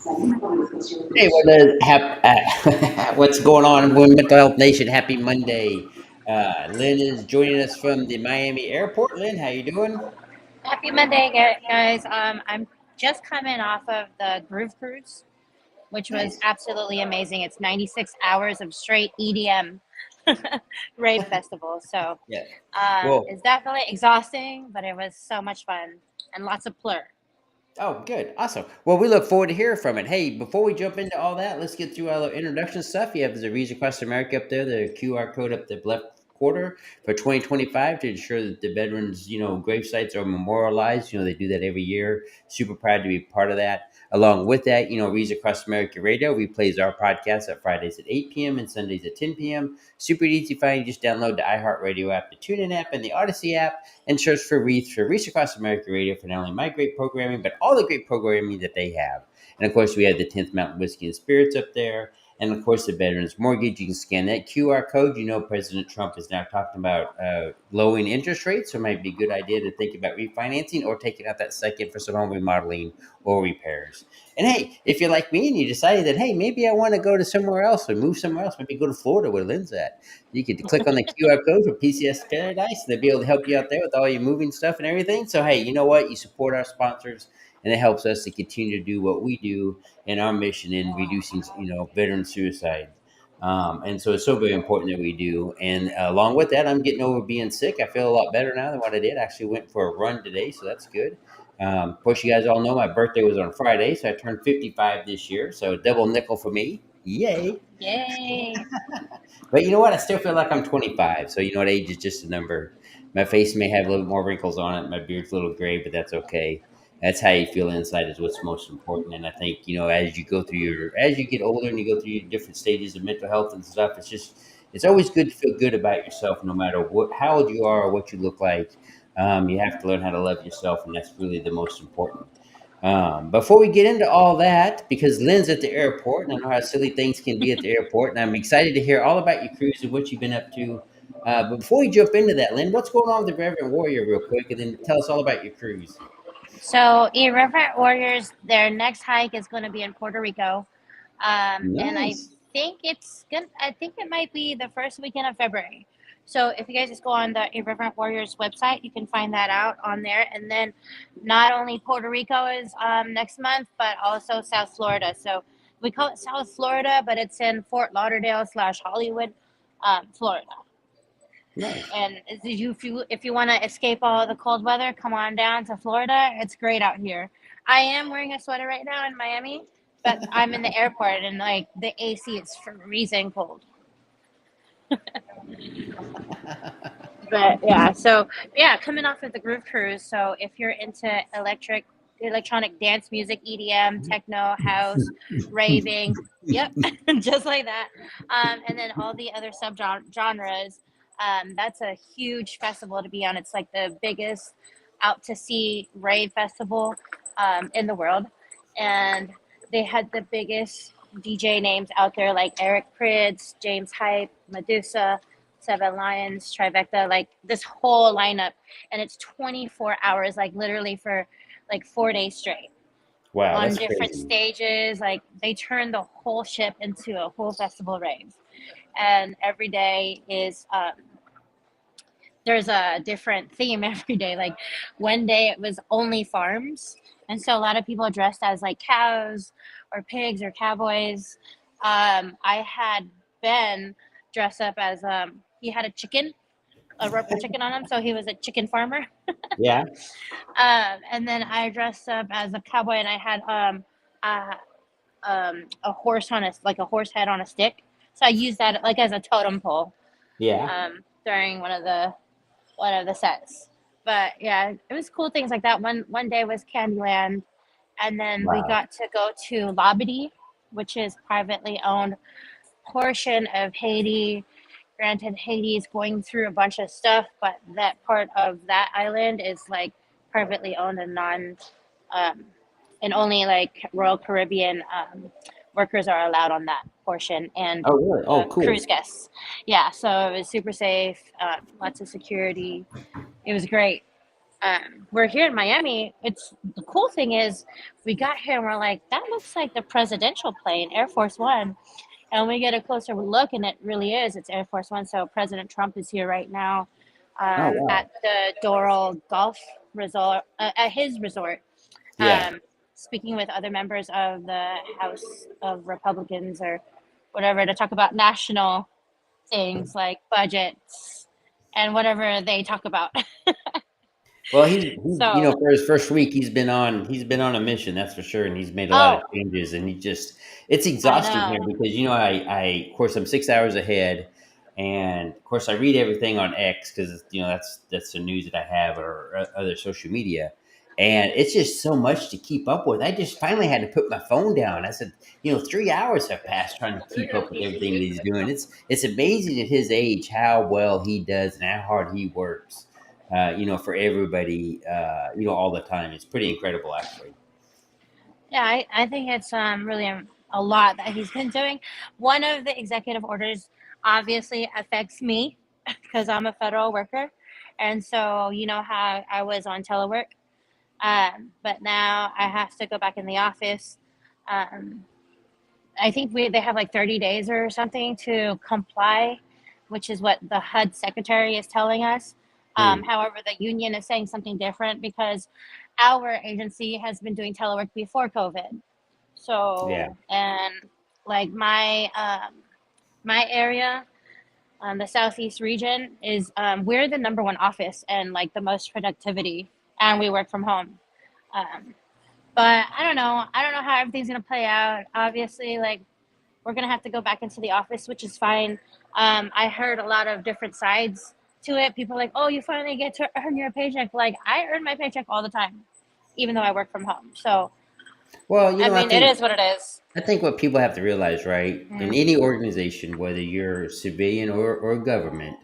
Hey, what's going on with Mental Health Nation? Happy Monday. Lynn is joining us from the Miami airport. Lynn, how you doing? Happy Monday, guys. I'm just coming off of the Groove Cruise, which was Nice. absolutely amazing. It's 96 hours of straight EDM rave festival. So Yeah. Well, it's definitely exhausting, but it was so much fun and lots of plur. oh, good. Awesome. Well, we look forward to hearing from it. Hey, before we jump into all that, let's get through all the introduction stuff. You have the Reads Across America up there, the QR code up the left quarter for 2025 to ensure that the veterans, grave sites are memorialized. They do that every year. Super proud to be part of that. Along with that, Reads Across America Radio replays our podcast at Fridays at 8 p.m. and Sundays at 10 p.m. Super easy to find. Just download the iHeartRadio app, the TuneIn app, and the Odyssey app and search for Reach Across America Radio for not only my great programming, but all the great programming that they have. And of course, we have the 10th Mountain Whiskey and Spirits up there. And of course, the Veterans Mortgage. You can scan that QR code. President Trump is now talking about lowering interest rates, so it might be a good idea to think about refinancing or taking out that second for some home remodeling or repairs. And hey, if you're like me and you decided that, hey, maybe I want to go to somewhere else or move somewhere else, maybe go to Florida where Lynn's at. You could click on the QR code for PCS Paradise, and they'll be able to help you out there with all your moving stuff and everything. So, hey, you know what? You support our sponsors, and it helps us to continue to do what we do in our mission in reducing, veteran suicide. And so it's so very important that we do. And along with that, I'm getting over being sick. I feel a lot better now than what I did. I actually went for a run today, so that's good. Of course, you guys all know my birthday was on Friday, so I turned 55 this year. So double nickel for me. Yay. Yay! But you know what? I still feel like I'm 25. So you know what? Age is just a number. My face may have a little more wrinkles on it. My beard's a little gray, but that's okay. That's how you feel inside is what's most important. And I think as you go through as you get older and you go through your different stages of mental health and stuff, it's always good to feel good about yourself, no matter how old you are or what you look like. You have to learn how to love yourself, and that's really the most important. Before we get into all that, because Lynn's at the airport, and I know how silly things can be at the airport, and I'm excited to hear all about your cruise and what you've been up to. But before we jump into that, Lynn, what's going on with the Reverend Warrior, real quick, and then tell us all about your cruise. So, Irreverent Warriors, their next hike is going to be in Puerto Rico. And I Nice. think it's good. I think it might be the first weekend of February. So if you guys just go on the Irreverent Warriors website, you can find that out on there. And then not only Puerto Rico is next month, but also South Florida. So we call it South Florida, but it's in Fort Lauderdale / Hollywood, Florida. Nice. And if you want to escape all the cold weather, come on down to Florida. It's great out here. I am wearing a sweater right now in Miami, but I'm in the airport and like the AC, it's freezing cold. But yeah, so yeah, coming off of the Groove Cruise. So if you're into electronic dance music, EDM, techno, house, raving, yep, just like that. And then all the other sub genres. That's a huge festival to be on. It's like the biggest out to sea rave festival in the world, and they had the biggest DJ names out there like Eric Prydz, James Hype, Medusa, Seven Lions, Trivecta, like this whole lineup. And it's 24 hours, like literally for like 4 days straight Wow, on that's different crazy. stages. Like they turn the whole ship into a whole festival rave. And every day is, there's a different theme every day. Like one day it was only farms. And so a lot of people dressed as like cows or pigs or cowboys. I had Ben dress up as he had a chicken, a rubber chicken on him, so he was a chicken farmer. Yeah. And then I dressed up as a cowboy, and I had a, a horse on a like a horse head on a stick. So I used that like as a totem pole Yeah. during one of the sets. But yeah, it was cool things like that. One day was Candyland, and then we Wow. got to go to Labadee, which is privately owned portion of Haiti. Granted, Haiti is going through a bunch of stuff, but that part of that island is like privately owned and um, and only like Royal Caribbean workers are allowed on that portion, and Oh, really? Oh, cruise cool. guests. Yeah, so it was super safe, lots of security. It was great. We're here in Miami. It's the cool thing is we got here and we're like, that looks like the presidential plane, Air Force One. And we get a closer look, and it really is. It's Air Force One. So President Trump is here right now Oh at wow. the Doral Golf Resort, at his resort, Yeah. speaking with other members of the House of Republicans or whatever to talk about national things like budgets and whatever they talk about. Well, he's So, for his first week, he's been on a mission, that's for sure, and he's made a lot of oh, changes, and it's I exhausting here know. because I of course I'm 6 hours ahead, and of course I read everything on X because that's the news that I have or other social media, and it's just so much to keep up with. I just finally had to put my phone down. I said, 3 hours have passed trying to keep up with everything that he's doing. It's amazing at his age how well he does and how hard he works for everybody, all the time. It's pretty incredible, actually. Yeah, I think it's really a lot that he's been doing. One of the executive orders obviously affects me because I'm a federal worker. And so, you know how I was on telework, but now I have to go back in the office. Um, I think they have like 30 days or something to comply, which is what the HUD secretary is telling us. Hmm. However, the union is saying something different because our agency has been doing telework before COVID. Yeah. So, and like my area, the southeast region is we're the number one office and like the most productivity, and we work from home. Um, but I don't know. I don't know how everything's gonna play out. Obviously, like we're gonna have to go back into the office, which is fine. I heard a lot of different sides to it. People are like, "Oh, you finally get to earn your paycheck." Like I earn my paycheck all the time, even though I work from home. So Well, I I mean, it think is what it is. I think what people have to realize, right, in Mm, any organization, whether you're civilian or government,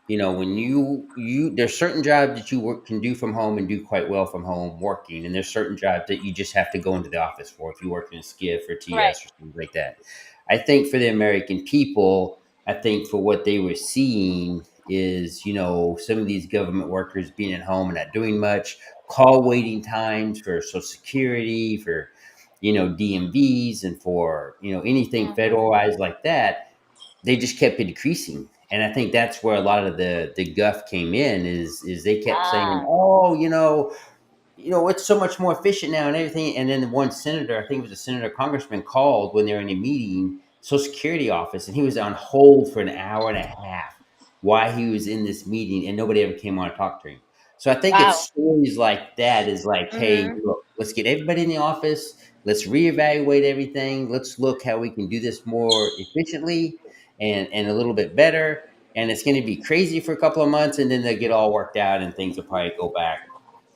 when there's certain jobs that you can do from home and do quite well from home working, and there's certain jobs that you just have to go into the office for if you work in a skiff or right. TS or something like that. I think for the American people, I think for what they were seeing is, some of these government workers being at home and not doing much, call waiting times for Social Security, for, DMVs, and for, anything Hmm. federalized like that. They just kept it decreasing. And I think that's where a lot of the guff came in is they kept saying, Ah, oh, it's so much more efficient now and everything. And then one senator, I think it was a senator congressman, called when they were in a meeting, Social Security office, and he was on hold for an hour and a half while he was in this meeting, and nobody ever came on to talk to him. So I think it's wow. stories like that is like, hey, Hmm. look, let's get everybody in the office. Let's reevaluate everything. Let's look how we can do this more efficiently and a little bit better. And it's going to be crazy for a couple of months, and then they'll get all worked out, and things will probably go back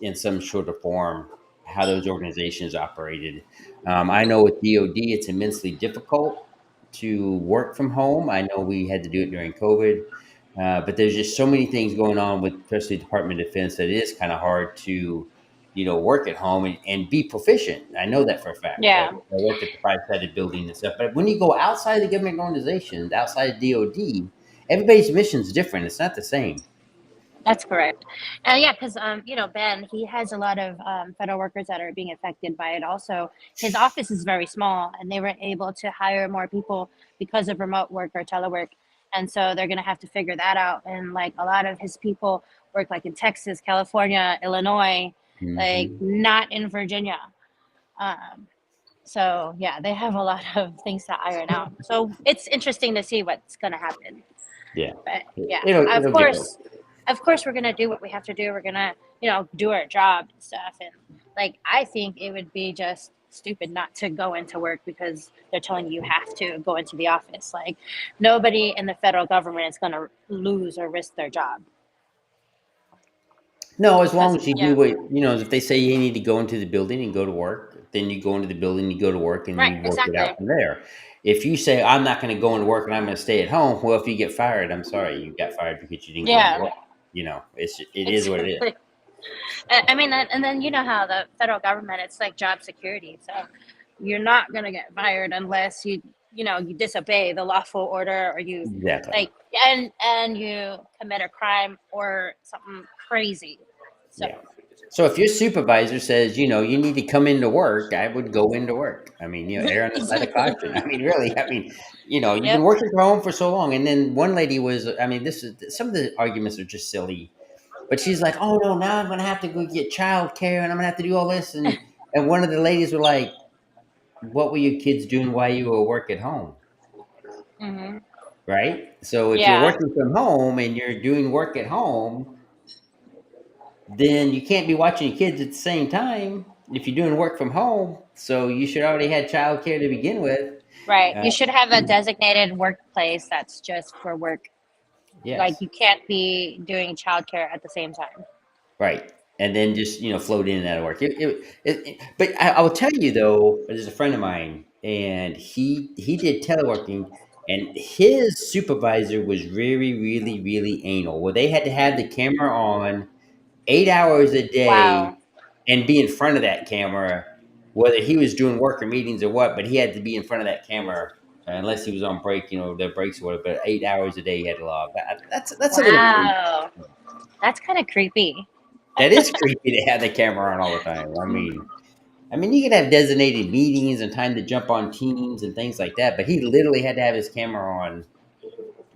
in some sort of form how those organizations operated. I know with DoD, it's immensely difficult to work from home. I know we had to do it during COVID, but there's just so many things going on with, especially Department of Defense, that it is kind of hard to, work at home and be proficient. I know that for a fact. I Yeah, worked at the five-sided building and stuff. But when you go outside the government organizations, outside of DoD, everybody's mission is different. It's not the same. that's correct. And yeah, because Ben, he has a lot of federal workers that are being affected by it. Also, his office is very small, and they were able to hire more people because of remote work or telework. And so they're gonna have to figure that out. And like a lot of his people work like in Texas, California, Illinois, like Hmm. not in Virginia. Um, so yeah, they have a lot of things to iron out. So it's interesting to see what's gonna happen. Yeah, But yeah, it'll get better. of course, we're gonna do what we have to do. We're gonna, do our job and stuff. And like, I think it would be just stupid not to go into work because they're telling you have to go into the office. Like, nobody in the federal government is gonna lose or risk their job No, as long because as you yeah, do what if they say you need to go into the building and go to work, then you go into the building, you go to work, and right, you work it out exactly, from there. If you say I'm not going to go into work and I'm going to stay at home, well, if you get fired, I'm sorry, you got fired because you didn't go into yeah, work. It is what it is. exactly. I mean, and then you know how the federal government, it's like job security. So you're not gonna get fired unless you disobey the lawful order or you Exactly. like and you commit a crime or something crazy. So Yeah. So if your supervisor says, you need to come into work, I would go into work. I mean, err on the side of Exactly. caution. I mean, really, I mean, you've been Yep. working from home for so long. And then one lady was, I mean, this is some of the arguments are just silly, but she's like, oh no, now I'm going to have to go get childcare and I'm going to have to do all this. And one of the ladies were like, what were your kids doing while you were work at home? Hmm. Right. So if you're Yeah. working from home and you're doing work at home, then you can't be watching your kids at the same time if you're doing work from home. So you should already had childcare to begin with. Right. Uh, You should have a designated workplace that's just for work. Like yes, you can't be doing childcare at the same time. right. And then just float in and out of work. But I will tell you though, there's a friend of mine, and he did teleworking, and his supervisor was really, really, really anal. Well, they had to have the camera on 8 hours a day Wow. and be in front of that camera, whether he was doing work or meetings or what, but he had to be in front of that camera unless he was on break, their breaks or whatever. But 8 hours a day he had to log. That's a little creepy. Wow. That's kind of creepy. That is creepy to have the camera on all the time. I mean, you could have designated meetings and time to jump on teams and things like that, but he literally had to have his camera on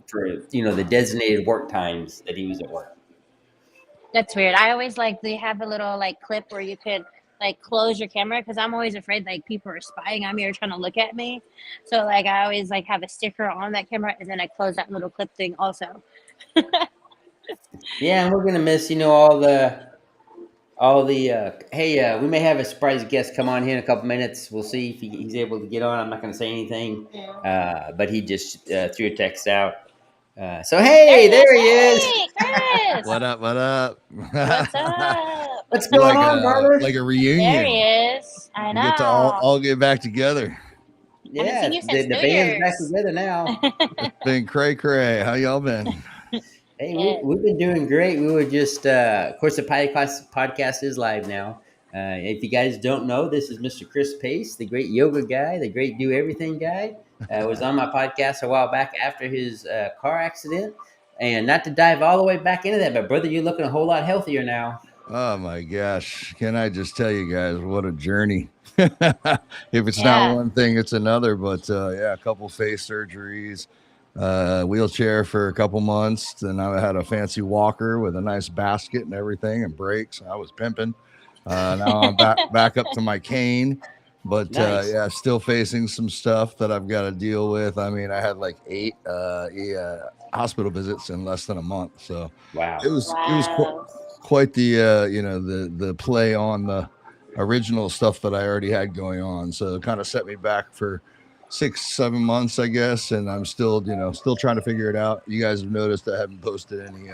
for the designated work times that he was at work. That's weird. I always like they have a little like clip where you could like close your camera because I'm always afraid like people are spying on me or trying to look at me. So like I always like have a sticker on that camera and then I close that little clip thing also. Yeah, and we're gonna miss all the hey, we may have a surprise guest come on here in a couple minutes. We'll see if he's able to get on. I'm not going to say anything, Yeah. but he just threw a text out. So There he hey, is. there he is. Hey, Chris. What up? What up? What's up? What's Be going on, brother? like a There he reunion. is. I We get to all, know. all get back together. Haven't Yeah, seen you the, since the New band's back Year's. together now. Been cray cray. How y'all been? Hey, Good. we've been doing great. We were just, of course, the podcast is live now. If you guys don't know, this is Mr. Chris Pace, the great yoga guy, the great do everything guy. Was on my podcast a while back after his car accident. And not to dive all the way back into that, but brother, you're looking a whole lot healthier now. Oh my gosh. Can I just tell you guys what a journey? If it's not Yeah. one thing, it's another. But yeah, a couple face surgeries, wheelchair for a couple months. Then I had a fancy walker with a nice basket and everything and brakes. I was pimping. Now I'm back up to my cane. But Nice. yeah, still facing some stuff that I've got to deal with. I mean, I had like 8 hospital visits in less than a month. So it Wow. was Wow. quite the the play on the original stuff that I already had going on. So it kind of set me back for 6-7 months, I guess, and I'm still still trying to figure it out. You guys have noticed I haven't posted any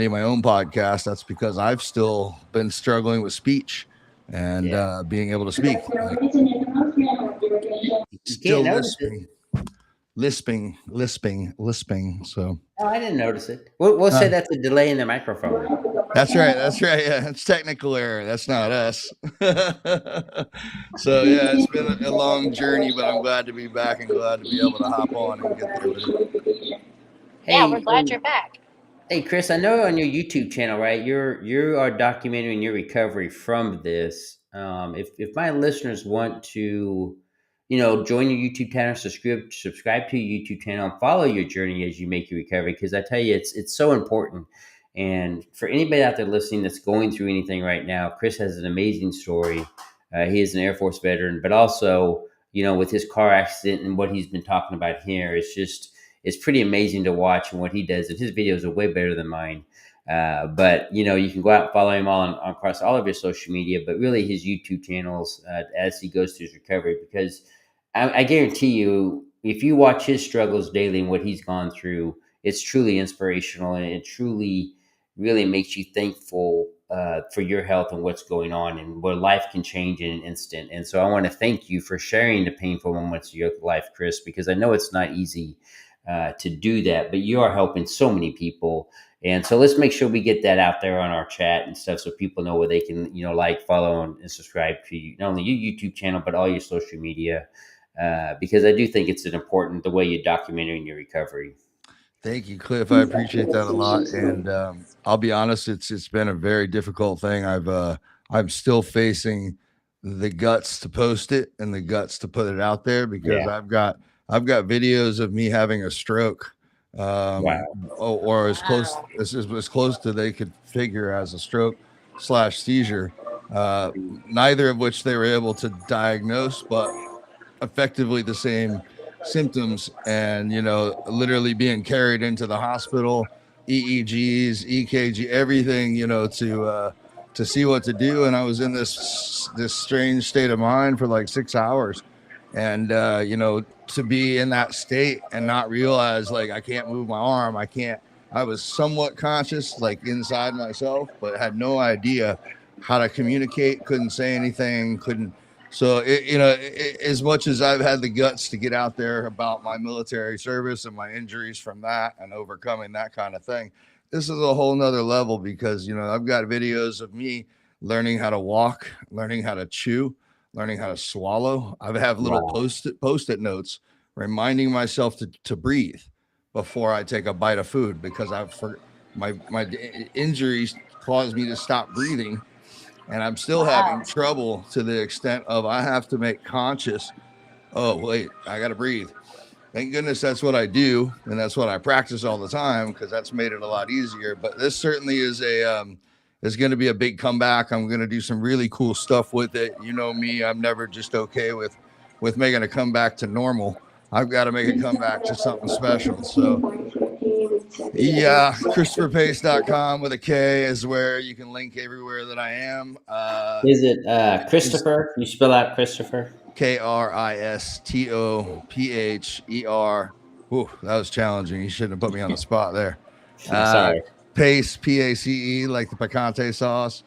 of my own podcasts. That's because I've still been struggling with speech and Yeah. being able to speak. Like, You can't still notice it. lisping. So Oh, I didn't notice it. We'll say uh, that's a delay in the microphone. that's right. That's right. Yeah, it's technical error. That's not us. So yeah, it's been a long journey, but I'm glad to be back and glad to be able to hop on and get there with it. Yeah, we're Hey, glad you're back. Hey Chris, I know on your YouTube channel, right? You are documenting your recovery from this. If my listeners want to, join your YouTube channel, subscribe to your YouTube channel, and follow your journey as you make your recovery, because I tell you, it's so important. And for anybody out there listening that's going through anything right now, Chris has an amazing story. He is an Air Force veteran, but also, with his car accident and what he's been talking about here, it's pretty amazing to watch, and what he does. And his videos are way better than mine. But you can go out and follow him all on across all of your social media, but really his YouTube channels as he goes through his recovery. Because I guarantee you, if you watch his struggles daily and what he's gone through, it's truly inspirational, and it truly, really makes you thankful for your health and what's going on, and where life can change in an instant. And so I want to thank you for sharing the painful moments of your life, Chris, because I know it's not easy to do that, but you are helping so many people. And so let's make sure we get that out there on our chat and stuff, so people know where they can, follow and subscribe to you, not only your YouTube channel, but all your social media, because I do think it's an important, the way you're documenting your recovery. Thank you, Cliff. I appreciate that a lot. And I'll be honest, it's been a very difficult thing. I'm still facing the guts to post it and the guts to put it out there because Yeah. I've got videos of me having a stroke, Wow. or as close to they could figure as a stroke / seizure. Neither of which they were able to diagnose, but effectively the same symptoms, and literally being carried into the hospital, EEGs, EKG, everything, to see what to do. And I was in this strange state of mind for like 6 hours, and to be in that state and not realize like I can't move my arm, I was somewhat conscious, like inside myself, but had no idea how to communicate, couldn't say anything, couldn't. So, as much as I've had the guts to get out there about my military service and my injuries from that and overcoming that kind of thing, this is a whole nother level because, I've got videos of me learning how to walk, learning how to chew, learning how to swallow. I have little post-it notes reminding myself to breathe before I take a bite of food because my injuries caused me to stop breathing. And I'm still having trouble to the extent of I have to make conscious, oh, wait, I got to breathe. Thank goodness that's what I do. And that's what I practice all the time because that's made it a lot easier. But this certainly is is going to be a big comeback. I'm going to do some really cool stuff with it. You know me, I'm never just okay with making a comeback to normal. I've got to make a comeback to something special. So yeah, ChristopherPace.com with a K is where you can link everywhere that I am. Is it Christopher? You spell out Christopher? KRISTOPHER. Ooh, that was challenging. You shouldn't have put me on the spot there. Sorry. Pace, PACE, like the picante sauce.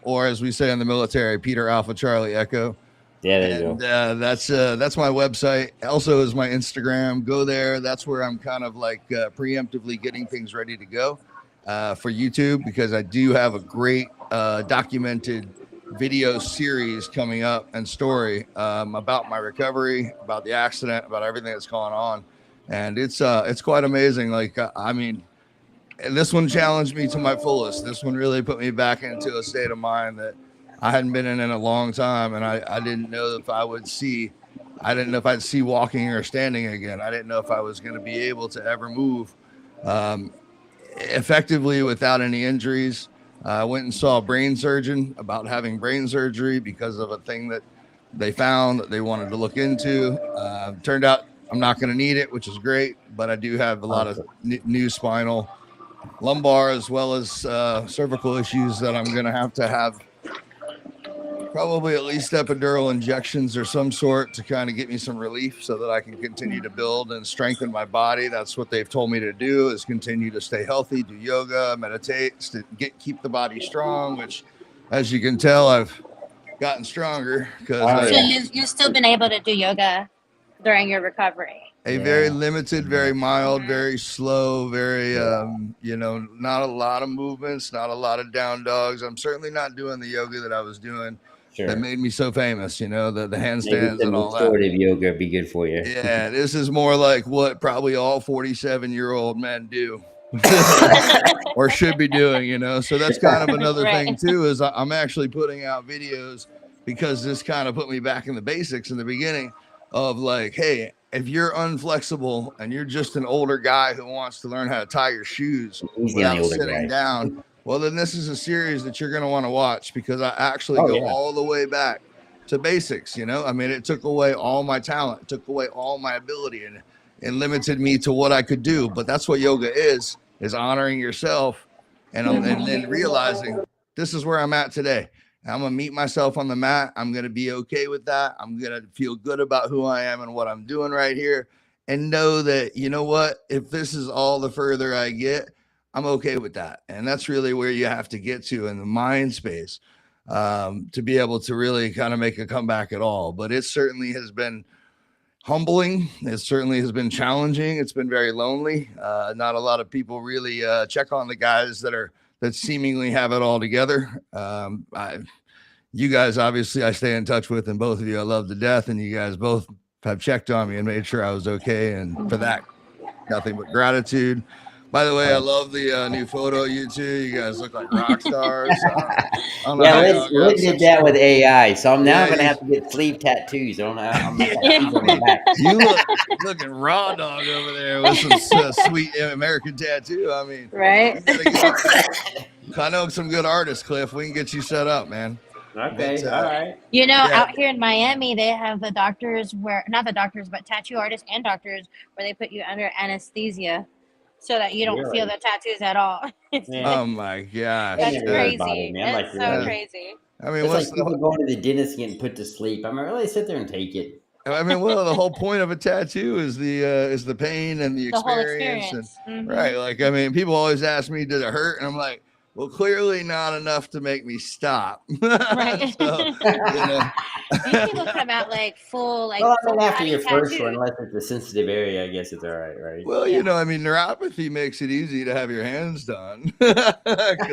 Or as we say in the military, Peter Alpha Charlie Echo. Yeah, there you go. That's my website. Also is my Instagram. Go there. That's where I'm kind of like preemptively getting things ready to go for YouTube because I do have a great documented video series coming up and story about my recovery, about the accident, about everything that's going on, and it's quite amazing. Like and this one challenged me to my fullest. This one really put me back into a state of mind that I hadn't been in a long time, and I didn't know if I would see. I didn't know if I'd see walking or standing again. I didn't know if I was going to be able to ever move effectively without any injuries. I went and saw a brain surgeon about having brain surgery because of a thing that they found that they wanted to look into. Turned out I'm not going to need it, which is great, but I do have a lot of new spinal, lumbar, as well as cervical issues that I'm going to have probably at least epidural injections or some sort to kind of get me some relief so that I can continue to build and strengthen my body. That's what they've told me to do, is continue to stay healthy, do yoga, meditate, to keep the body strong, which, as you can tell, I've gotten stronger. So you've still been able to do yoga during your recovery? Very limited, very mild, very slow, very, not a lot of movements, not a lot of down dogs. I'm certainly not doing the yoga that I was doing. Sure. That made me so famous, the handstands and all that. Restorative yoga would be good for you. Yeah, this is more like what probably all 47-year-old men do or should be doing, So that's kind of another thing too, is I'm actually putting out videos because this kind of put me back in the basics in the beginning of like, hey, if you're unflexible and you're just an older guy who wants to learn how to tie your shoes without sitting down, well, then this is a series that you're going to want to watch because I actually go all the way back to basics. It took away all my talent, it took away all my ability and limited me to what I could do. But that's what yoga is honoring yourself and then realizing this is where I'm at today. I'm going to meet myself on the mat. I'm going to be okay with that. I'm going to feel good about who I am and what I'm doing right here and know that, you know what, if this is all the further I get, I'm okay with that. And that's really where you have to get to in the mind space to be able to really kind of make a comeback at all. But it certainly has been humbling. It certainly has been challenging. It's been very lonely. Not a lot of people really check on the guys that seemingly have it all together. You guys, obviously, I stay in touch with, and both of you I love to death, and you guys both have checked on me and made sure I was okay. And for that, nothing but gratitude. By the way, I love the new photo of you two. You guys look like rock stars. I don't know Yeah, how Liz, y'all got Liz did such. that with AI, so I'm now Yeah, gonna you, have to get sleeve tattoos on my yeah, tattoos I on my mean, back. you looking raw dog over there with some sweet American tattoo. I mean, Right? you gotta get on that. I know some good artists, Cliff. We can get you set up, man. But Okay, all right. You know, yeah, out here in Miami, they have the doctors where, not the doctors, but tattoo artists and doctors, where they put you under anesthesia so that you don't feel Really? the tattoos at all. Man, oh my that gosh, That's never really bothered crazy. me. I'm like, That's so really? crazy. I mean, It's like what's the? people going to the dentist and getting put to sleep. I'm like, really sit there and take it. I mean, well, the whole point of a tattoo is the pain and the The whole experience, and experience. Hmm. right. Like, I mean, people always ask me, "Did it hurt?" And I'm like, "Well, clearly not enough to make me stop." Right. So, you know, These people come out like full, like Well, I full mean, after body your first one, tattooed. unless it's a sensitive area, I guess it's all right, right? well, Yeah. you know, I mean, neuropathy makes it easy to have your hands done. 'Cause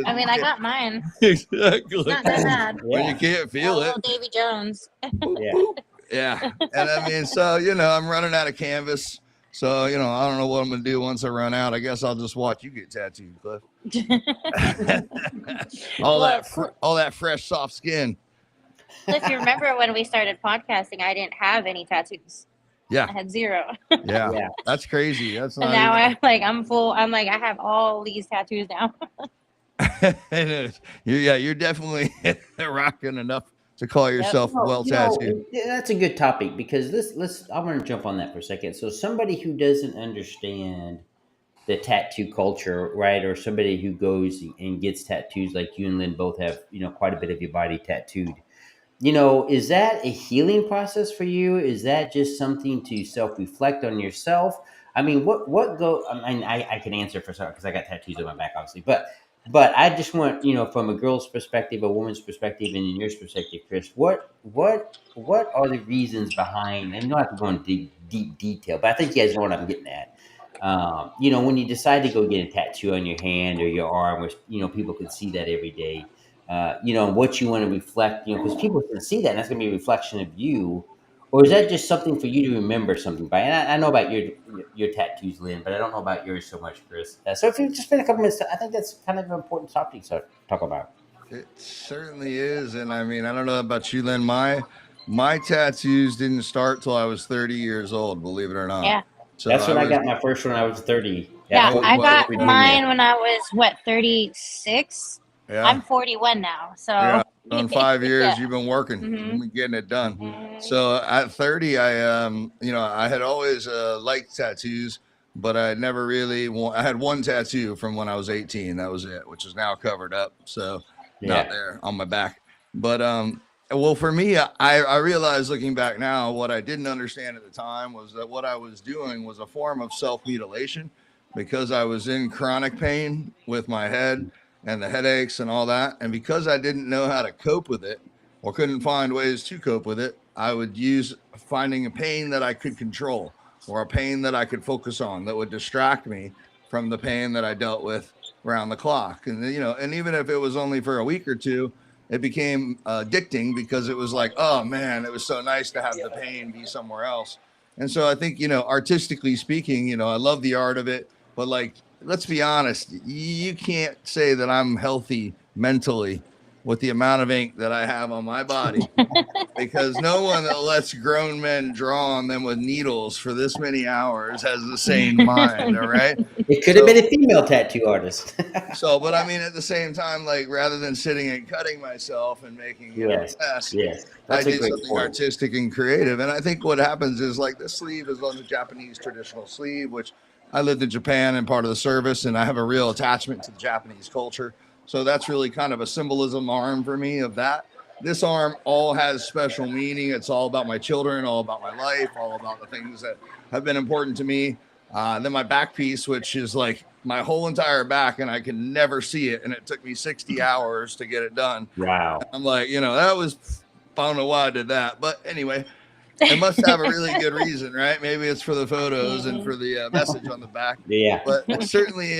I mean, you I can't- got mine. exactly It's not that bad. when you Yeah, can't Yeah, feel it. little Davy Jones. Boop, yeah. boop. Yeah. And I mean, so, you know, I'm running out of canvas. So, you know, I don't know what I'm going to do once I run out. I guess I'll just watch you get tattooed, Cliff. Well, all that fresh, soft skin. Cliff, you remember when we started podcasting, I didn't have any tattoos. I Yeah. had 0. Yeah. Yeah. That's crazy. That's And not now even. I'm full. I'm like, I have all these tattoos now. It is. You're definitely rocking enough to call yourself well tattooed. That's a good topic because let's I want to jump on that for a second. So somebody who doesn't understand the tattoo culture, right, or somebody who goes and gets tattoos like you and Lynn both have, quite a bit of your body tattooed. Is that a healing process for you? Is that just something to self-reflect on yourself? I mean, I mean, I can answer for some because I got tattoos on my back, obviously, but I just want, from a girl's perspective, a woman's perspective, and in your perspective, Chris, what are the reasons behind, and you don't have to go into deep detail, but I think you guys know what I'm getting at. When you decide to go get a tattoo on your hand or your arm, which, people can see that every day, what you want to reflect, because people can see that and that's going to be a reflection of you. Or is that just something for you to remember something by? And I know about your tattoos, Lynn, but I don't know about yours so much, Chris. So if you just spend a couple minutes, I think that's kind of an important topic to talk about. It certainly is. And I mean, I don't know about you, Lynn. My tattoos didn't start till I was 30 years old, believe it or not. Yeah. So That's I when I was, got my first one. I was 30. Yeah, What- I what- got Virginia. mine when I was, what, 36? yeah. I'm 41 now. So, Yeah, in 5 years, Yeah. you've been working, Mhm. you've been getting it done. Mhm. So at 30, I had always liked tattoos, but I never really. I had one tattoo from when I was 18. That was it, which is now covered up, so not Yeah. there on my back. But well, for me, I realized looking back now, what I didn't understand at the time was that what I was doing was a form of self mutilation, because I was in chronic pain with my head and the headaches and all that. And because I didn't know how to cope with it or couldn't find ways to cope with it, I would use finding a pain that I could control or a pain that I could focus on that would distract me from the pain that I dealt with around the clock. And, and even if it was only for a week or two, it became addicting because it was like, oh man, it was so nice to have the pain be somewhere else. And so I think, artistically speaking, I love the art of it, but like, let's be honest, you can't say that I'm healthy mentally with the amount of ink that I have on my body, because no one that lets grown men draw on them with needles for this many hours has a sane mind. All right. It could have been a female tattoo artist. But I mean, at the same time, like, rather than sitting and cutting myself and making a Yes. mess, Yes. I That's a did great something point. artistic and creative. And I think what happens is, like, this sleeve is on the Japanese traditional sleeve, which I lived in Japan and part of the service, and I have a real attachment to the Japanese culture. So that's really kind of a symbolism arm for me of that. This arm all has special meaning. It's all about my children, all about my life, all about the things that have been important to me. Then my back piece, which is like my whole entire back, and I can never see it. And it took me 60 hours to get it done. Wow. I'm like, that was, I don't know why I did that. But anyway, it must have a really good reason, right? Maybe it's for the photos and for the message on the back. Yeah. But certainly,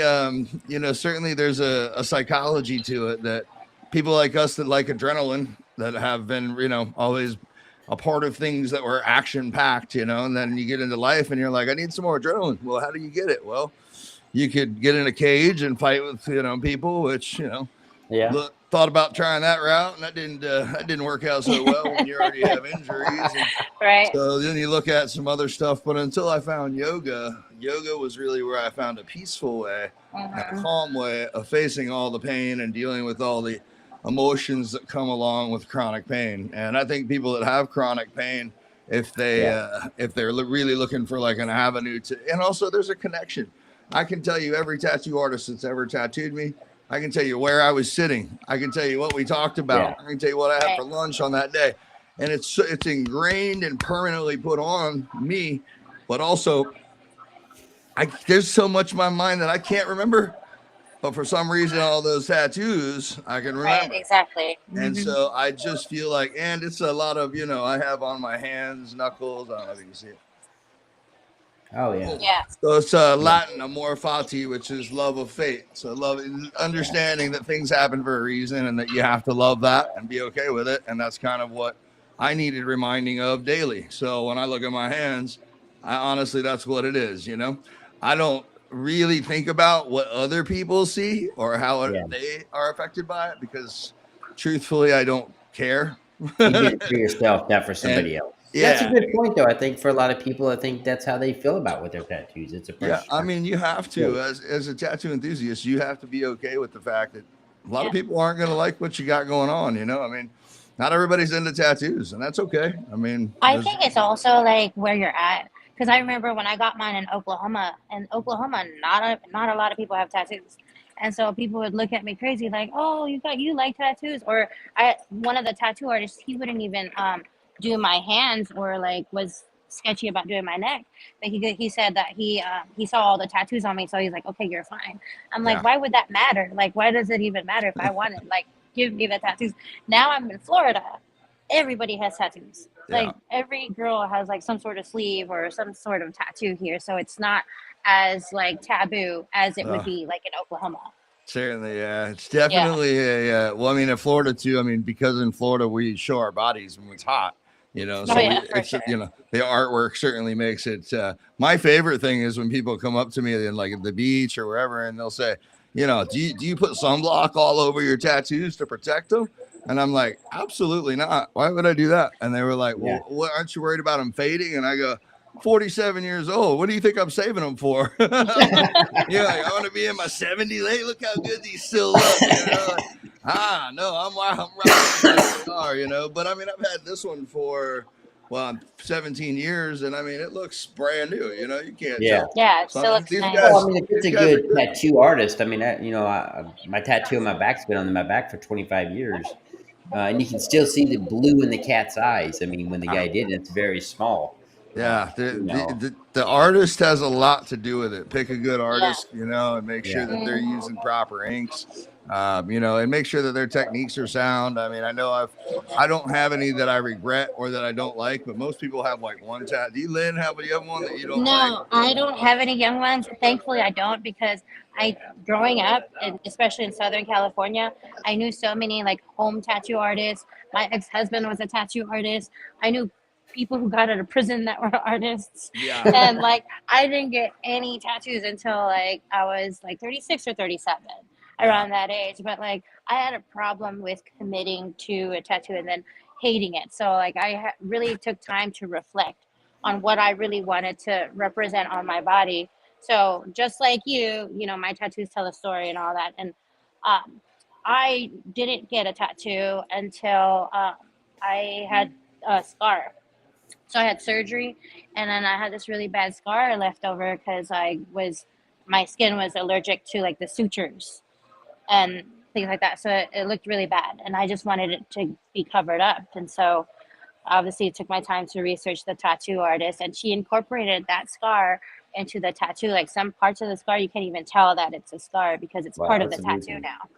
certainly there's a psychology to it that people like us that like adrenaline, that have been, always a part of things that were action packed, you know, and then you get into life and you're like, I need some more adrenaline. Well, how do you get it? Well, you could get in a cage and fight with, you know, people, which, you know, thought about trying that route, and that didn't work out so well when you already have injuries. And right. so then you look at some other stuff. But until I found yoga was really where I found a peaceful way, a calm way of facing all the pain and dealing with all the emotions that come along with chronic pain. And I think people that have chronic pain, if they're really looking for like an avenue to, and also there's a connection. I can tell you every tattoo artist that's ever tattooed me. I can tell you where I was sitting. I can tell you what we talked about. I can tell you what I had for lunch on that day. And it's ingrained and permanently put on me. But also, there's so much in my mind that I can't remember. But for some reason, all those tattoos, I can remember. Right, exactly. And so I just feel like, and it's a lot of, you know, I have on my hands, knuckles. I don't know if you can see it. Oh yeah. Yeah. So it's Latin, amor fati, which is love of fate. So love, understanding that things happen for a reason and that you have to love that and be okay with it. And that's kind of what I needed reminding of daily. So when I look at my hands, I honestly, that's what it is. You know, I don't really think about what other people see or how they are affected by it, because truthfully, I don't care. You did it for yourself, not for somebody else. Yeah. That's a good point, though. I think for a lot of people, I think that's how they feel about with their tattoos. It's a yeah. I mean, you have to, as a tattoo enthusiast, you have to be okay with the fact that a lot of people aren't going to like what you got going on. You know, I mean, not everybody's into tattoos, and that's okay. I mean, I think it's also like where you're at, because I remember when I got mine in Oklahoma. And Oklahoma, not a lot of people have tattoos. And so people would look at me crazy, like, "Oh, you like tattoos?" Or one of the tattoo artists, he wouldn't even do my hands, or like was sketchy about doing my neck. But he said that he saw all the tattoos on me, so he's like, "Okay, you're fine." I'm like, why would that matter? Like, why does it even matter if I wanted? Like, give me the tattoos. Now I'm in Florida. Everybody has tattoos. Like every girl has like some sort of sleeve or some sort of tattoo here. So it's not as like taboo as it would be like in Oklahoma. Certainly, yeah. It's definitely well, I mean, in Florida too. I mean, because in Florida we show our bodies when it's hot, you know. So it's you know, the artwork certainly makes it. My favorite thing is when people come up to me and like at the beach or wherever, and they'll say, you know, do you put sunblock all over your tattoos to protect them? And I'm like, absolutely not. Why would I do that? And they were like, well, what, aren't you worried about them fading? And I go, 47 years old. What do you think I'm saving them for? Like, I want to be in my 70s. Hey, look how good these still look. You know? Like, no, I'm rocking my cigar, you know. But I mean, I've had this one for 17 years, and I mean, it looks brand new. You know, you can't tell. Yeah, it still looks nice. Well, I mean, if it's a good tattoo artist, I mean, my tattoo on my back's been on my back for 25 years. And you can still see the blue in the cat's eyes. I mean, when the guy did it, it's very small. Yeah, the artist has a lot to do with it. Pick a good artist, you know, and make sure that they're using proper inks, you know, and make sure that their techniques are sound. I mean, I know I don't have any that I regret or that I don't like, but most people have like one tattoo. Do you, Lynn, have one that you don't like? No, I don't have any young ones. Thankfully, I don't, because growing up, and especially in Southern California, I knew so many like home tattoo artists. My ex-husband was a tattoo artist. I knew people who got out of prison that were artists. And like, I didn't get any tattoos until like I was like 36 or 37, around that age. But like, I had a problem with committing to a tattoo and then hating it. So like, I really took time to reflect on what I really wanted to represent on my body. So just like you know, my tattoos tell a story and all that. And I didn't get a tattoo until I had a scar. So I had surgery, and then I had this really bad scar left over because my skin was allergic to like the sutures and things like that. So it looked really bad, and I just wanted it to be covered up. And so obviously it took my time to research the tattoo artist, and she incorporated that scar into the tattoo. Like some parts of the scar, you can't even tell that it's a scar because it's part of the tattoo now.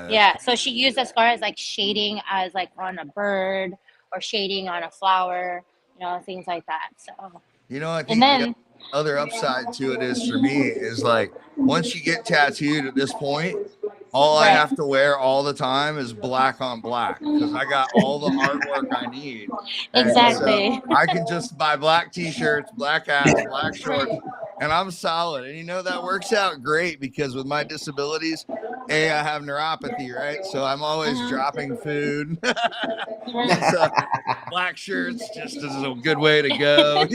Yeah. So she used the scar as like shading, as like on a bird or shading on a flower, you know, things like that. So, you know, I think the other upside to it is, for me, is like, once you get tattooed at this point, All I Right. have to wear all the time is black on black because I got all the artwork I need. And Exactly. so I can just buy black t-shirts, black hats, black shorts, and I'm solid. And that works out great because with my disabilities, I have neuropathy, right? So I'm always dropping food. So black shirts just is a good way to go.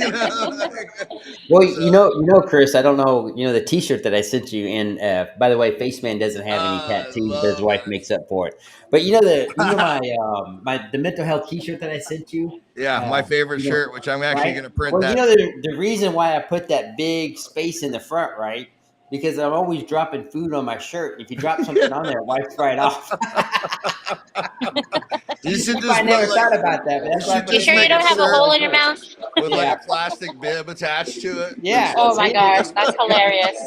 Well, So, Chris. I don't know. The T-shirt that I sent you, and by the way, Faceman doesn't have any I tattoos, but his love wife it. makes up for it. But the mental health T-shirt that I sent you. Yeah, my favorite You know, shirt, which I'm actually right? going to print Well, that. the reason why I put that big space in the front, right? Because I'm always dropping food on my shirt. If you drop something on there, it wipes right off. You should I just put never like thought about that, but you that's why I should put You a just sure big you make a don't have a space shirt hole on in the your shirt. mouth? with like Yeah, a plastic bib attached to it. yeah. Oh my See? gosh, that's hilarious.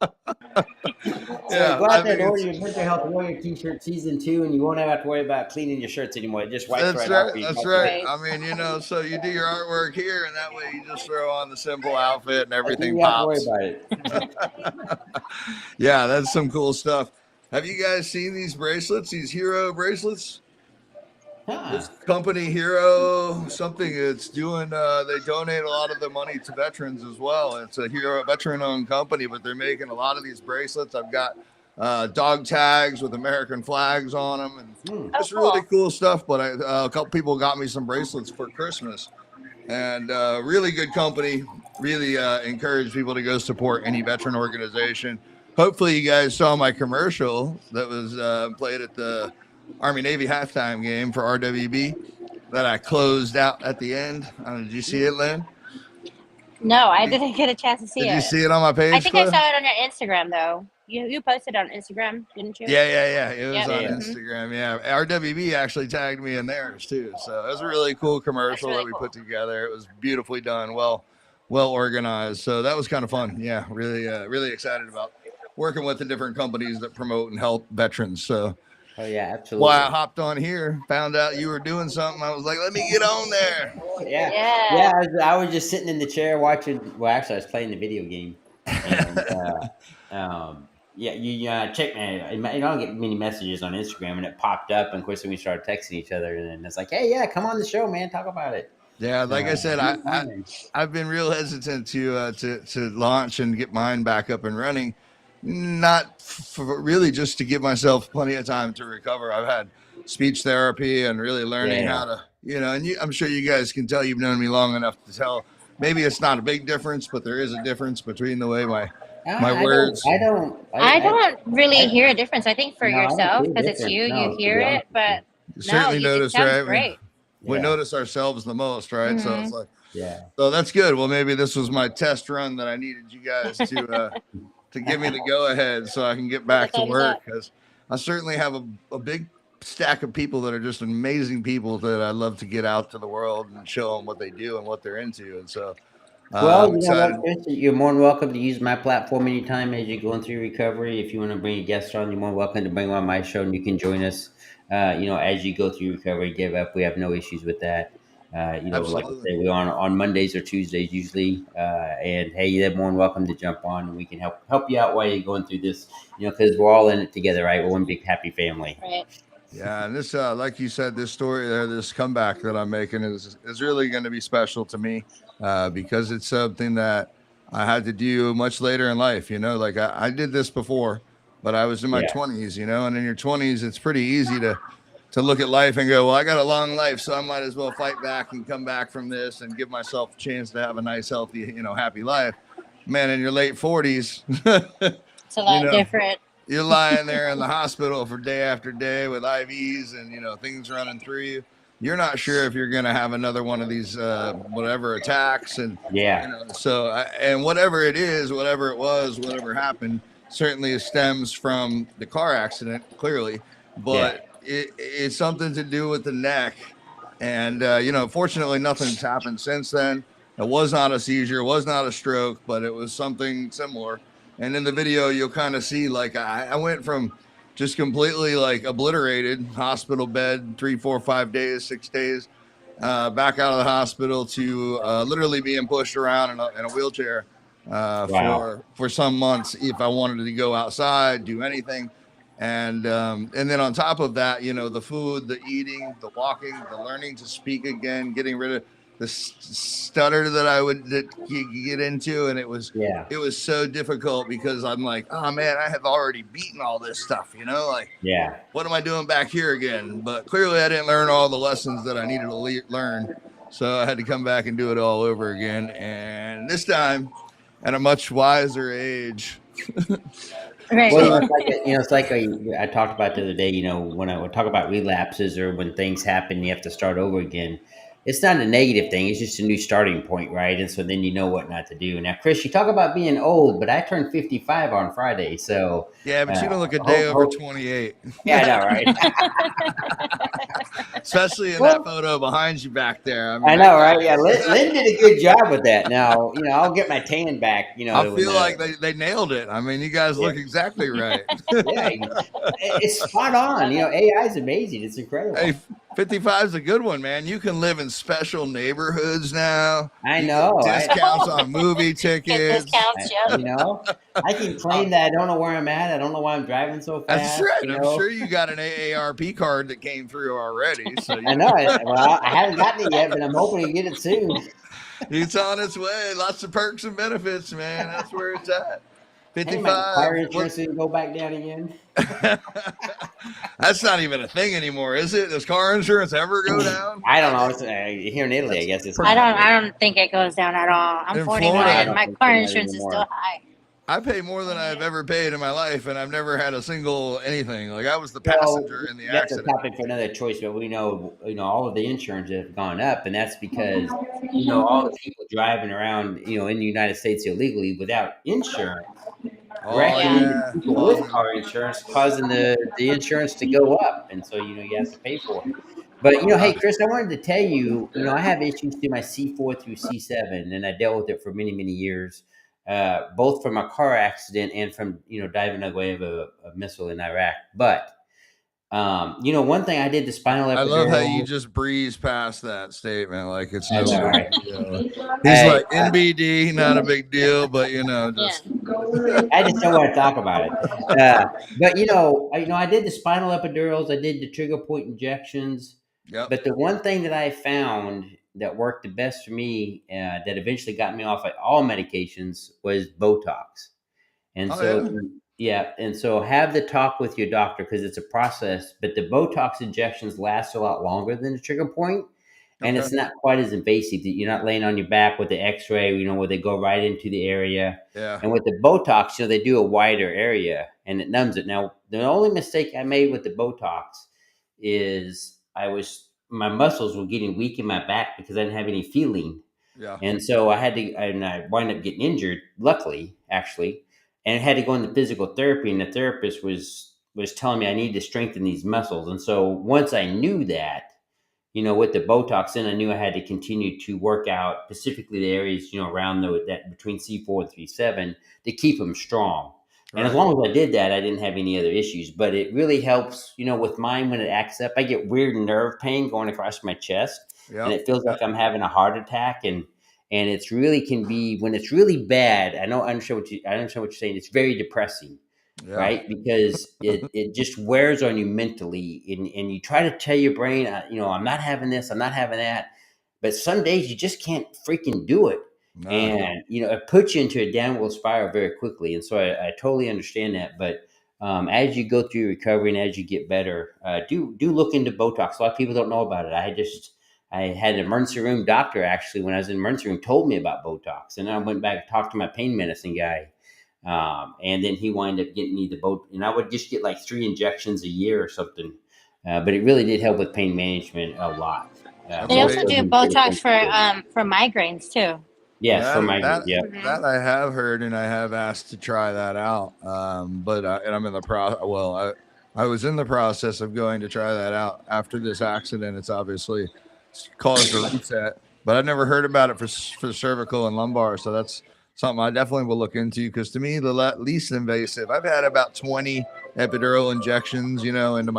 So Yeah, go I out there mean and order your Mental Health Warrior T-shirt season 2, and you won't have to worry about cleaning your shirts anymore. It just wipes that's right off right. for you. That's right. Right. I mean, so you do your artwork here, and that way you just throw on the simple outfit, and That's all everything you have to worry pops. about it. Yeah, that's some cool stuff. Have you guys seen these bracelets? These hero bracelets? Huh. This company Hero something it's doing they donate a lot of the money to veterans as well. It's a hero veteran owned company, but they're making a lot of these bracelets. I've got dog tags with American flags on them and Hmm. Oh, just really cool. cool stuff. But a couple people got me some bracelets for Christmas, and really good company. Really encourage people to go support any veteran organization. Hopefully you guys saw my commercial that was played at the Army Navy halftime game for RWB that I closed out at the end. Did you see it, Lynn? No, I didn't get a chance to see Did you it. see it on my I page, think I Cliff? saw it on your Instagram though. You posted on Instagram, didn't you? Yeah. It was Yep. on Yeah. Instagram. Yeah. RWB actually tagged me in theirs too. So it was a really cool commercial really that we cool. put together. It was beautifully done, well organized. So that was kind of fun. Yeah, really excited about working with the different companies that promote and help veterans. So Oh yeah, why I absolutely. hopped on here, found out you were doing something. I was like, let me get on there. Yeah, Yeah. I was just sitting in the chair watching. Well, actually, I was playing the video game, and yeah, you check me. I don't get many messages on Instagram, and it popped up, and of course, we started texting each other, and it's like, hey, yeah, come on the show, man, talk about it. Yeah, like I said, Be on there. I've been real hesitant to launch and get mine back up and running, not for really just to give myself plenty of time to recover. I've had speech therapy and really learning Yeah. how to, and I'm sure you guys can tell you've known me long enough to tell. Maybe it's not a big difference, but there is a difference between the way my I words. I don't really I- hear a difference. I think for No, I don't yourself, see a because it's difference. you No, to hear be honest it, but You no, certainly it notice, sounds right? great. We Yeah, notice ourselves the most, right? So it's Mhm. like, yeah. so that's good. Well, maybe this was my test run that I needed you guys to give me the go ahead so I can get back to Thumbs work up. because I certainly have a big stack of people that are just amazing people that I love to get out to the world and show them what they do and what they're into. And so Well, I'm you know what, excited. Chris? You're more than welcome to use my platform anytime as you're going through recovery. If you want to bring a guest on, you're more welcome to bring on my show, and you can join us. As you go through recovery, give up. We have no issues with that. Like I Absolutely. say, we're on Mondays or Tuesdays usually. And hey, you're more than welcome to jump on, and we can help you out while you're going through this. Because we're all in it together, right? We're one big happy family. Right. Yeah, and this, like you said, this story there, this comeback that I'm making is really going to be special to me because it's something that I had to do much later in life. Like I did this before, but I was in my Yeah, 20s. And in your 20s, it's pretty easy to look at life and go, well, I got a long life, so I might as well fight back and come back from this and give myself a chance to have a nice, healthy, happy life. Man, in your late 40s, It's a lot you know, different. you're lying there in the hospital for day after day with IVs and things running through you. You're not sure if you're going to have another one of these whatever attacks, and yeah, and whatever it is, whatever it was, whatever happened, certainly stems from the car accident, clearly, yeah. but it's something to do with the neck, and fortunately, nothing's happened since then. It was not a seizure, was not a stroke, but it was something similar. And in the video, you'll kind of see like I went from just completely like obliterated, hospital bed, 3, 4, 5 days, 6 days, back out of the hospital to literally being pushed around in a wheelchair Wow. for some months if I wanted to go outside, do anything. And then on top of that, you know, the food, the eating, the walking, the learning to speak again, getting rid of the stutter that I would get into, and it was so difficult because I'm like, oh man, I have already beaten all this stuff, you know, like what am I doing back here again? But clearly, I didn't learn all the lessons that I needed to learn, so I had to come back and do it all over again, and this time at a much wiser age. Right. Well, it's like I talked about the other day. You know, when I would talk about relapses or when things happen, you have to start over again. It's not a negative thing. It's just a new starting point, right? And so then you know what not to do. Now, Chris, you talk about being old, but I turned 55 on Friday, so yeah, but you don't look a day over 28. Yeah, I know, right? Especially in that photo behind you back there. I know, right? Yeah, Lynn did a good job with that. Now, you know, I'll get my tan back. You know, I feel like they nailed it. I mean, you guys look exactly right. Yeah, it's spot on. You know, AI is amazing. It's incredible. Hey, 55 is a good one, man. You can live in special neighborhoods now. I know. Discounts on movie tickets. Discounts, yeah. You know, I can claim that I don't know where I'm at. I don't know why I'm driving so fast. That's right. You I'm know? sure you got an AARP card that came through already. So I know. Well, I haven't gotten it yet, but I'm hoping to get it soon. It's on its way. Lots of perks and benefits, man. That's where it's at. 55. My car insurance didn't go back down again. That's not even a thing anymore, is it? Does car insurance ever go down? I don't know. It's, here in Italy, I guess it's. I don't think it goes down at all. I'm 49. My car insurance is still high. I pay more than I've ever paid in my life, and I've never had a single anything. Like I was the passenger in the accident. That's a topic for another choice, but we know, all of the insurance have gone up, and that's because, all the people driving around, in the United States illegally without insurance. With car insurance causing the insurance to go up, and so you have to pay for it. But hey Chris, I wanted to tell you, I have issues to my C4 through C7, and I dealt with it for many years, both from a car accident and from diving away of a missile in Iraq. But one thing I did, the spinal epidural. I love how you just breeze past that statement like it's no big deal. He's like NBD, not a big deal, but just. I just don't want to talk about it. But I did the spinal epidurals, I did the trigger point injections. Yep. But the one thing that I found that worked the best for me, that eventually got me off of all medications, was Botox. And and so have the talk with your doctor, because it's a process, but the Botox injections last a lot longer than the trigger point, and it's not quite as invasive. You're not laying on your back with the x-ray, where they go right into the area. Yeah. And with the Botox, they do a wider area and it numbs it. Now, the only mistake I made with the Botox is my muscles were getting weak in my back because I didn't have any feeling. Yeah. And so I wound up getting injured, luckily, actually, and had to go into physical therapy. And the therapist was telling me I need to strengthen these muscles. And so once I knew that, with the Botox, then I knew I had to continue to work out specifically the areas, around that between C4 and C7 to keep them strong. Right. And as long as I did that, I didn't have any other issues. But it really helps, with mine, when it acts up, I get weird nerve pain going across my chest. Yep. And it feels like I'm having a heart attack. And it's really can be, when it's really bad, I understand what you're saying. It's very depressing. Yeah. Right? Because it just wears on you mentally, and you try to tell your brain, I'm not having this, I'm not having that. But some days you just can't freaking do it. No. And, it puts you into a downward spiral very quickly. And so I totally understand that. But as you go through recovery and as you get better, do look into Botox. A lot of people don't know about it. I had an emergency room doctor, actually, when I was in the emergency room, told me about Botox. And I went back and talked to my pain medicine guy. And then he wound up getting me the Botox, and I would just get like 3 injections a year or something. But it really did help with pain management a lot. They also do Botox for migraines too. Yes, for migraines. That I have heard, and I have asked to try that out. But I'm in the process. Well, I was in the process of going to try that out after this accident. It's obviously caused a reset, but I've never heard about it for cervical and lumbar. So that's something I definitely will look into, because to me, the least invasive. I've had about 20 epidural injections, into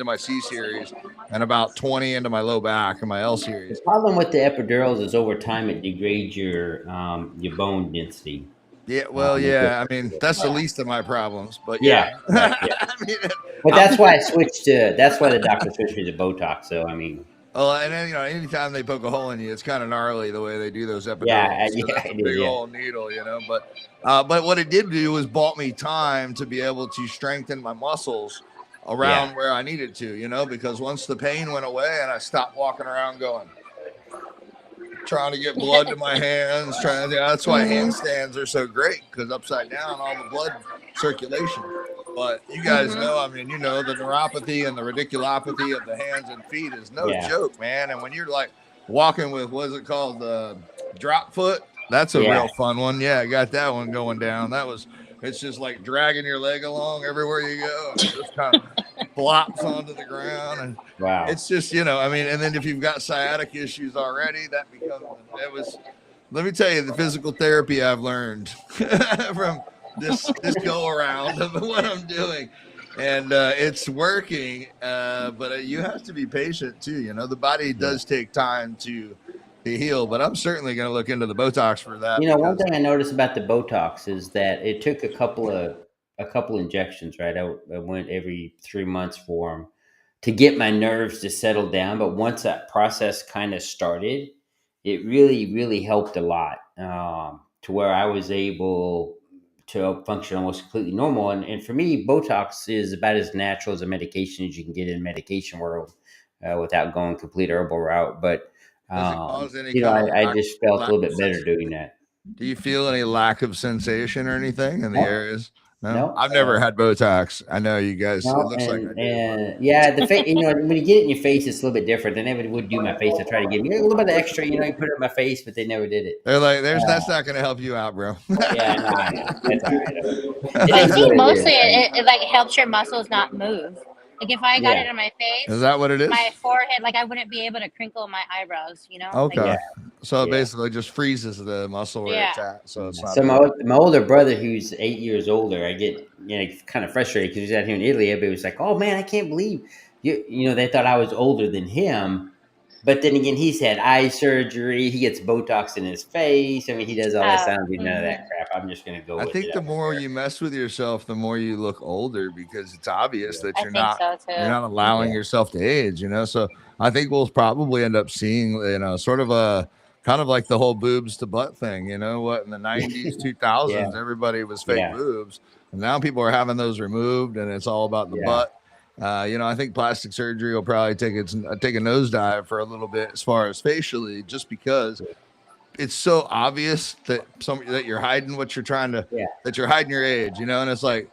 my C series, and about 20 into my low back and my L series. The problem with the epidurals is over time it degrades your bone density. Yeah, well, It yeah. just- I mean, that's the least of my problems, but yeah, yeah. right, yeah. I mean, But that's why I switched to. That's why the doctor switched me to Botox. So I mean, well, and then anytime they poke a hole in you, it's kind of gnarly the way they do those yeah, epidurals. So yeah, that's a it is. big Yeah, old needle, But what it did do was bought me time to be able to strengthen my muscles around yeah, where I needed to, because once the pain went away and I stopped walking around going, trying to get blood to my hands. That's why handstands are so great, because upside down, all the blood circulation. But you guys know, I mean, the neuropathy and the radiculopathy of the hands and feet is no yeah, joke, man. And when you're like walking with, what is it called, the drop foot? That's a yeah. real fun one. Yeah, I got that one going down. It's just like dragging your leg along everywhere you go, and it just kind of flops onto the ground, and Wow. it's just, I mean, and then if you've got sciatic issues already, let me tell you, the physical therapy I've learned from this go around of what I'm doing, and it's working, but you have to be patient too. The body does take time to heal, but I'm certainly going to look into the Botox for that. One thing I noticed about the Botox is that it took a couple injections, right? I went every 3 months for them to get my nerves to settle down. But once that process kind of started, it really, really helped a lot, to where I was able to function almost completely normal. And for me, Botox is about as natural as a medication as you can get in the medication world, without going complete herbal route. But Does it cause any kind of I just felt a lack little of bit better doing that. Do you feel any lack of sensation or anything in the No, areas? No, no, I've never had Botox. I know you guys. It no, looks like I do. and yeah, the face. When you get it in your face, it's a little bit different. They never would do my face to try to give me a little bit of extra. You put it in my face, but they never did it. They're like, that's not going to help you out, bro. Yeah, no, I know. That's all right. It I is think what it mostly is. Right? it like helps your muscles not move. Like if I got Yeah, it on my Is face, that what it is? my forehead, like I wouldn't be able to crinkle my eyebrows. Like Okay. yeah, So it yeah. basically just freezes the muscle where it's yeah. at. So it's not. So my older brother, who's 8 years older, I get kind of frustrated because he's out here in Italy. Everybody was like, "Oh man, I can't believe you." They thought I was older than him. But then again, he's had eye surgery. He gets Botox in his face. I mean, he does all that. So I don't do none of that crap. I'm just gonna go I with think it. the more you mess with yourself, the more you look older, because it's obvious that I think so too. you're not allowing yourself to age. So I think we'll probably end up seeing, sort of a kind of like the whole boobs to butt thing. What in the 90s, 2000s, everybody was fake Yeah. boobs, and now people are having those removed, and it's all about the Yeah. butt. I think plastic surgery will probably take a nosedive for a little bit as far as facially, just because it's so obvious that that you're hiding what you're trying to, that you're hiding your age, and it's like,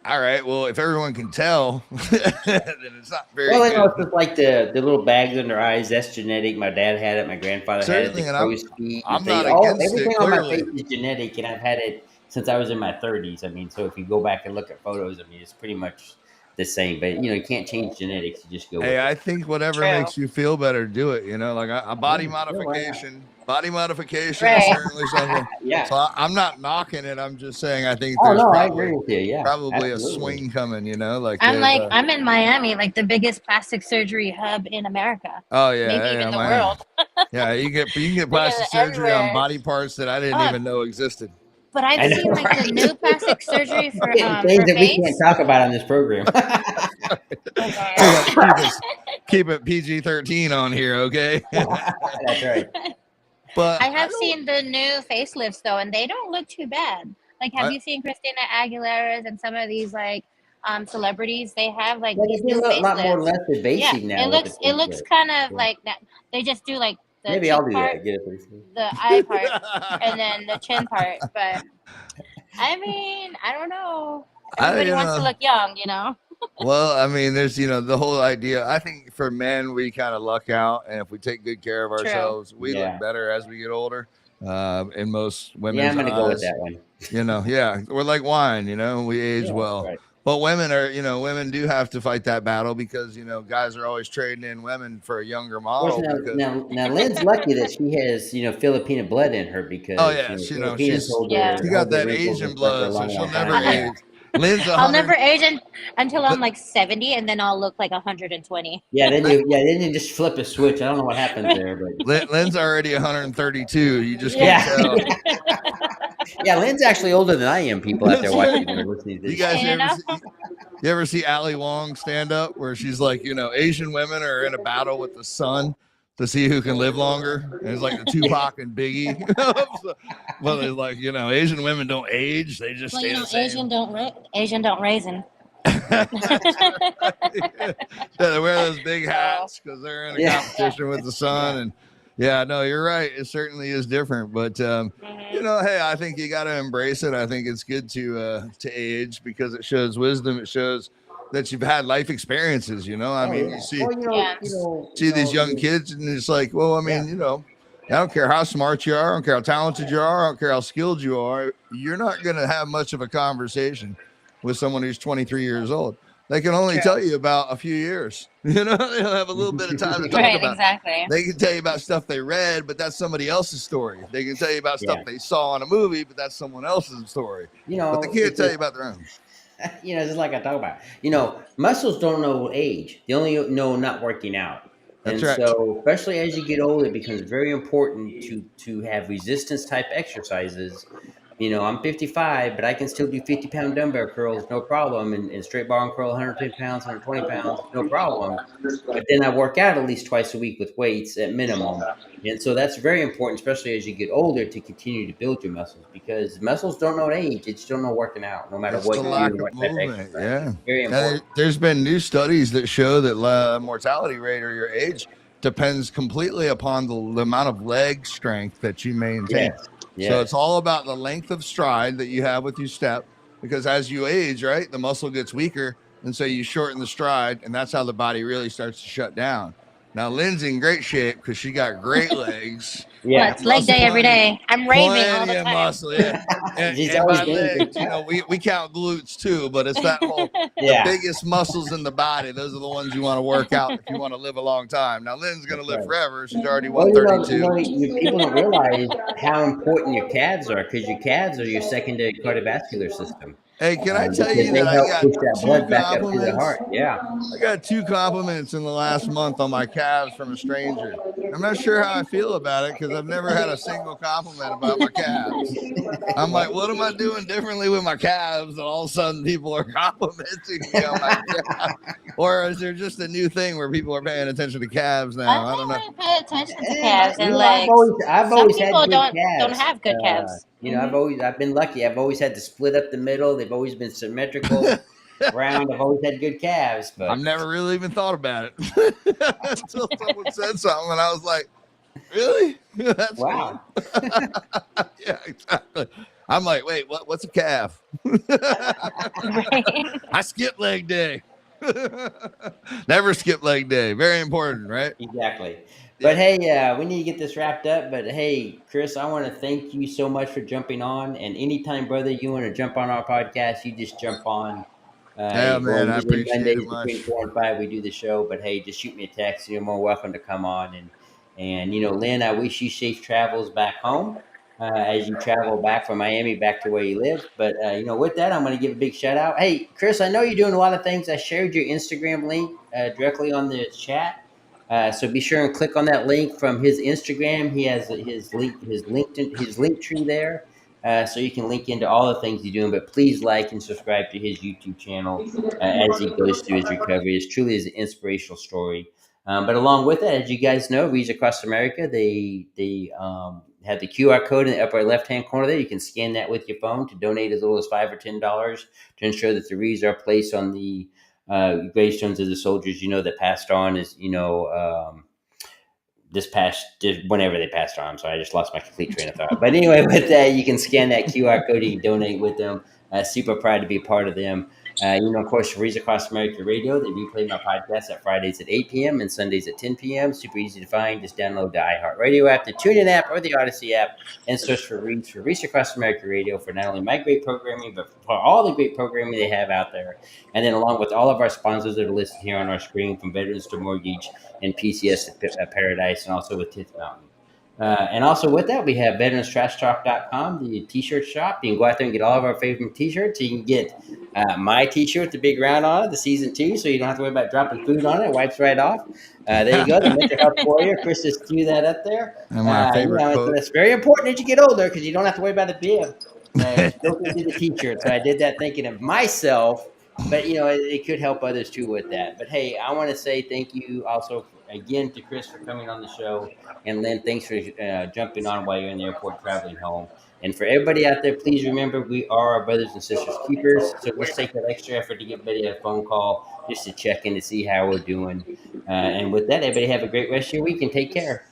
all right, well, if everyone can tell, then it's not very Well, good. it's just like the little bags under eyes. That's genetic. My dad had it. My grandfather Certainly, had it. and The crow's feet. I'm not against Everything it, on my clearly. face is genetic, and I've had it since I was in my 30s. I mean, so if you go back and look at photos, I mean, it's pretty much the same. But you can't change genetics. You just go. Hey, with I it. think whatever True. makes you feel better, do it. Like a body Yeah, sure, why not? modification. Body modification Right. is certainly something. Yeah. So I'm not knocking it. I'm just saying I think Oh there's no, I agree with you. Yeah, probably a absolutely. swing coming. Like I'm in Miami, like the biggest plastic surgery hub in America, oh yeah, maybe yeah, even the man. world. Yeah, you can get Because plastic surgery on everywhere. body parts that I didn't Oh, even know existed. But I I've know, seen like right? the new plastic surgery for Things that we can't face. talk about on this program. Keep it PG-13 on here, okay? That's right. But I have seen the new facelifts though, and they don't look too bad. Like, have you seen Christina Aguilera's and some of these like celebrities? They have like Well, these they new do a lot more facelifts. less Yeah, invasive now. it looks kind of like that. They just do like the Maybe cheek I'll do part, that. Get it for free. the eye part, and then the chin part. But I mean, I don't know. Everybody wants to look young, Well, I mean, there's the whole idea. I think for men, we kind of luck out, and if we take good care of ourselves, we look better as we get older. In most women's I'm gonna eyes, go with that one. Yeah, we're like wine. We age well. Right. But women do have to fight that battle, because guys are always trading in women for a younger model. Now, Lynn's lucky that she has Filipino blood in her, because Filipinos hold their she got that wrinkles Asian and stuff for a blood, so long, she'll long never time. age. Lynn's I'll never age until I'm like 70, and then I'll look like 120. Yeah, then you just flip a switch. I don't know what happens there, but Lynn's already 132. You just can't tell. Yeah, Lynn's actually older than I am. People out there watching or listening to You this. guys You know? you ever see Ali Wong stand up where she's like, Asian women are in a battle with the sun to see who can live longer? And it's like the Tupac and Biggie. Well, it's like, Asian women don't age. They just Well, stay the same. Asian don't raisin. Yeah, they wear those big hats because they're in a Yeah. competition with the sun. And yeah, no, you're right. It certainly is different. But hey, I think you got to embrace it. I think it's good to age because it shows wisdom. It shows that you've had life experiences. I mean, yeah. you see Well, these young kids, and it's like, well, I mean, I don't care how smart you are, I don't care how talented you are, I don't care how skilled you are. You're not going to have much of a conversation with someone who's 23 years old. They can only tell you about a few years. They'll have a little bit of time to talk Right, about. exactly. They can tell you about stuff they read, but that's somebody else's story. They can tell you about stuff they saw in a movie, but that's someone else's story. But they can't tell you about their own. Just like I talk about. Muscles don't know age. They only know not working out. That's And right. so, especially as you get older, it becomes very important to have resistance type exercises. I'm 55, but I can still do 50-pound dumbbell curls, no problem, and straight bar and curl 110 pounds, 120 pounds, no problem. But then I work out at least twice a week with weights at minimum. And so that's very important, especially as you get older, to continue to build your muscles because muscles don't know age. They just don't know working out, no matter It's what the you lack do, of what type of movement. exercise. Yeah. It's very important. There's been new studies that show that mortality rate or your age depends completely upon the amount of leg strength that you maintain. Yes. So it's all about the length of stride that you have with your step, because as you age, right, the muscle gets weaker, and so you shorten the stride, and that's how the body really starts to shut down. Now, Lynn's in great shape because she got great legs. Well, it's leg day every day. I'm raving all the Plenty of time. muscle, yeah. She's And always by been in legs, good we count glutes too, but it's that whole the biggest muscles in the body. Those are the ones you want to work out if you want to live a long time. Now, Lynn's going to live forever. She's already 132. People don't realize how important your calves are because your calves are your secondary cardiovascular system. Hey, can I tell Because you they that I help got push that 2 blood back up to the compliments? heart. Yeah. I got 2 compliments in the last month on my calves from a stranger. I'm not sure how I feel about it because I've never had a single compliment about my calves. I'm like, what am I doing differently with my calves? And all of a sudden people are complimenting me on my calves. Or is there just a new thing where people are paying attention to calves now? I don't know. Pay attention to calves and I've legs. always Some had people good don't calves. have good calves. I've been lucky. I've always had to split up the middle. They've always been symmetrical, round. I've always had good calves, but I've never really even thought about it until someone said something, and I was like, "Really? That's wow." Cool. Yeah, exactly. I'm like, wait, what's a calf? I skip leg day. Never skip leg day. Very important, right? Exactly. But hey, we need to get this wrapped up. But hey, Chris, I want to thank you so much for jumping on. And anytime, brother, you want to jump on our podcast, you just jump on. Yeah, man, I Usually appreciate Mondays it much. between 4 and 5, we do the show. But hey, just shoot me a text. You're more welcome to come on. And Lynn, I wish you safe travels back home as you travel back from Miami back to where you live. But with that, I'm going to give a big shout out. Hey, Chris, I know you're doing a lot of things. I shared your Instagram link directly on the chat. So be sure and click on that link from his Instagram. He has his link tree there, so you can link into all the things he's doing. But please like and subscribe to his YouTube channel as he goes through his recovery. It's truly an inspirational story. But along with that, as you guys know, Reads Across America, they have the QR code in the upper left-hand corner there. You can scan that with your phone to donate as little as $5 or $10 to ensure that the wreaths are placed on the gravestones of the soldiers, that passed on whenever they passed on. I'm sorry, I just lost my complete train of thought. But anyway, with that, you can scan that QR code. You can donate with them. Super proud to be a part of them. Of course, Reads Across America Radio. They replay my podcast at Fridays at 8 p.m. and Sundays at 10 p.m. Super easy to find. Just download the iHeartRadio app, the TuneIn app, or the Odyssey app, and search for Reads Across America Radio for not only my great programming, but for all the great programming they have out there. And then along with all of our sponsors that are listed here on our screen, from Veterans to Mortgage and PCS to Paradise, and also with Tith Mountain. And also with that, we have VeteranTrashTalk.com, the t-shirt shop. You can go out there and get all of our favorite t-shirts. You can get my t-shirt, the big round on it, the season 2, so you don't have to worry about dropping food on it. It wipes right off. There you go, the mental health warrior. Chris just threw that up there. And my favorite quote. It's very important as you get older because you don't have to worry about it being It's built into the T-shirt. So I did that thinking of myself, but it could help others too with that. But hey, I want to say thank you also again to Chris for coming on the show, and Lynn, thanks for jumping on while you're in the airport traveling home. And for everybody out there, please remember we are our brothers and sisters keepers. So let's take that extra effort to give Betty a phone call just to check in to see how we're doing. And with that, everybody have a great rest of your week and take care.